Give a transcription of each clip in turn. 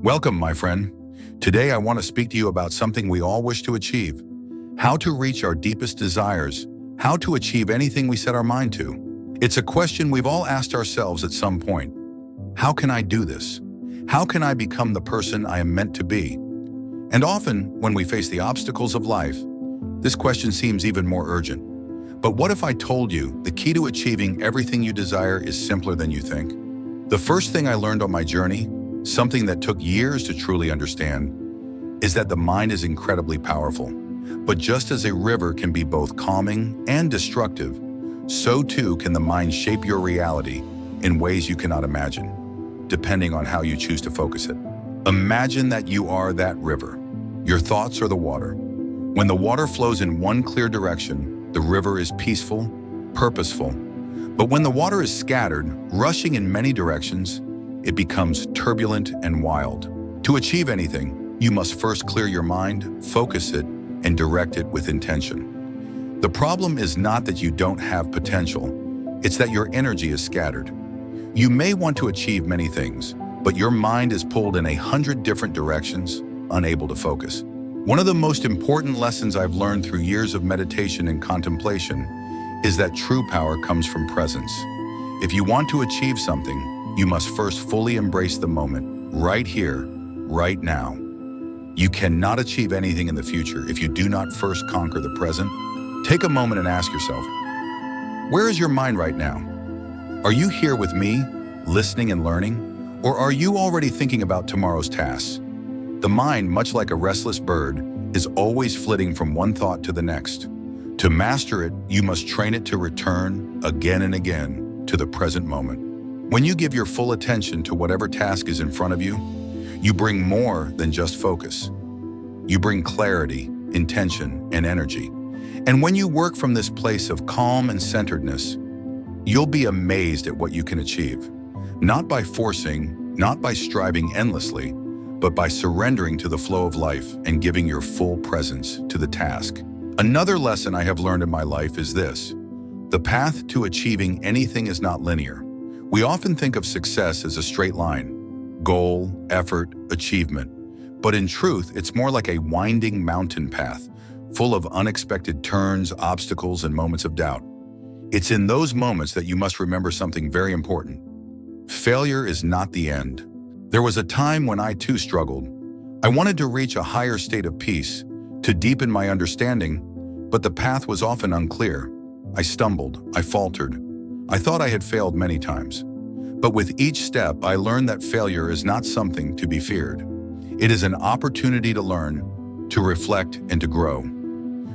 Welcome, my friend. Today I want to speak to you about something we all wish to achieve. How to reach our deepest desires. How to achieve anything we set our mind to. It's a question we've all asked ourselves at some point. How can I do this? How can I become the person I am meant to be? And often, when we face the obstacles of life, this question seems even more urgent. But what if I told you the key to achieving everything you desire is simpler than you think? The first thing I learned on my journey, something that took years to truly understand, is that the mind is incredibly powerful. But just as a river can be both calming and destructive, so too can the mind shape your reality in ways you cannot imagine, depending on how you choose to focus it. Imagine that you are that river. Your thoughts are the water. When the water flows in one clear direction, the river is peaceful, purposeful. But when the water is scattered, rushing in many directions, it becomes turbulent and wild. To achieve anything, you must first clear your mind, focus it, and direct it with intention. The problem is not that you don't have potential, it's that your energy is scattered. You may want to achieve many things, but your mind is pulled in 100 different directions, unable to focus. One of the most important lessons I've learned through years of meditation and contemplation is that true power comes from presence. If you want to achieve something, you must first fully embrace the moment, right here, right now. You cannot achieve anything in the future if you do not first conquer the present. Take a moment and ask yourself, where is your mind right now? Are you here with me, listening and learning? Or are you already thinking about tomorrow's tasks? The mind, much like a restless bird, is always flitting from one thought to the next. To master it, you must train it to return again and again to the present moment. When you give your full attention to whatever task is in front of you, you bring more than just focus. You bring clarity, intention, and energy. And when you work from this place of calm and centeredness, you'll be amazed at what you can achieve. Not by forcing, not by striving endlessly, but by surrendering to the flow of life and giving your full presence to the task. Another lesson I have learned in my life is this: the path to achieving anything is not linear. We often think of success as a straight line, goal, effort, achievement. But in truth, it's more like a winding mountain path, full of unexpected turns, obstacles, and moments of doubt. It's in those moments that you must remember something very important. Failure is not the end. There was a time when I too struggled. I wanted to reach a higher state of peace, to deepen my understanding, but the path was often unclear. I stumbled, I faltered. I thought I had failed many times. But with each step, I learned that failure is not something to be feared. It is an opportunity to learn, to reflect, and to grow.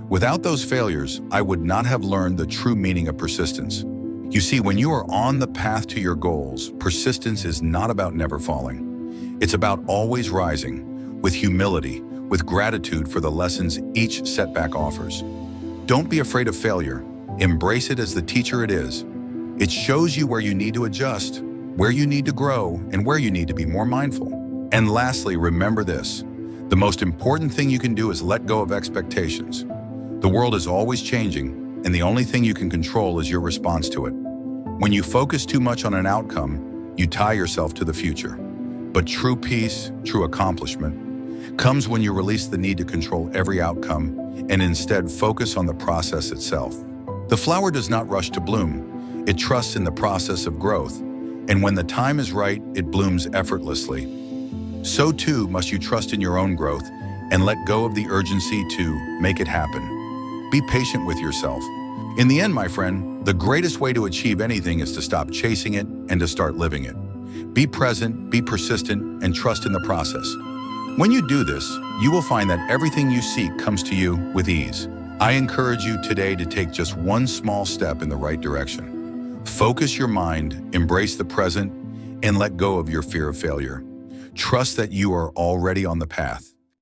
Without those failures, I would not have learned the true meaning of persistence. You see, when you are on the path to your goals, persistence is not about never falling. It's about always rising, with humility, with gratitude for the lessons each setback offers. Don't be afraid of failure. Embrace it as the teacher it is. It shows you where you need to adjust, where you need to grow, and where you need to be more mindful. And lastly, remember this: the most important thing you can do is let go of expectations. The world is always changing, and the only thing you can control is your response to it. When you focus too much on an outcome, you tie yourself to the future. But true peace, true accomplishment, comes when you release the need to control every outcome and instead focus on the process itself. The flower does not rush to bloom. It trusts in the process of growth. And when the time is right, it blooms effortlessly. So too must you trust in your own growth and let go of the urgency to make it happen. Be patient with yourself. In the end, my friend, the greatest way to achieve anything is to stop chasing it and to start living it. Be present, be persistent, and trust in the process. When you do this, you will find that everything you seek comes to you with ease. I encourage you today to take just one small step in the right direction. Focus your mind, embrace the present, and let go of your fear of failure. Trust that you are already on the path.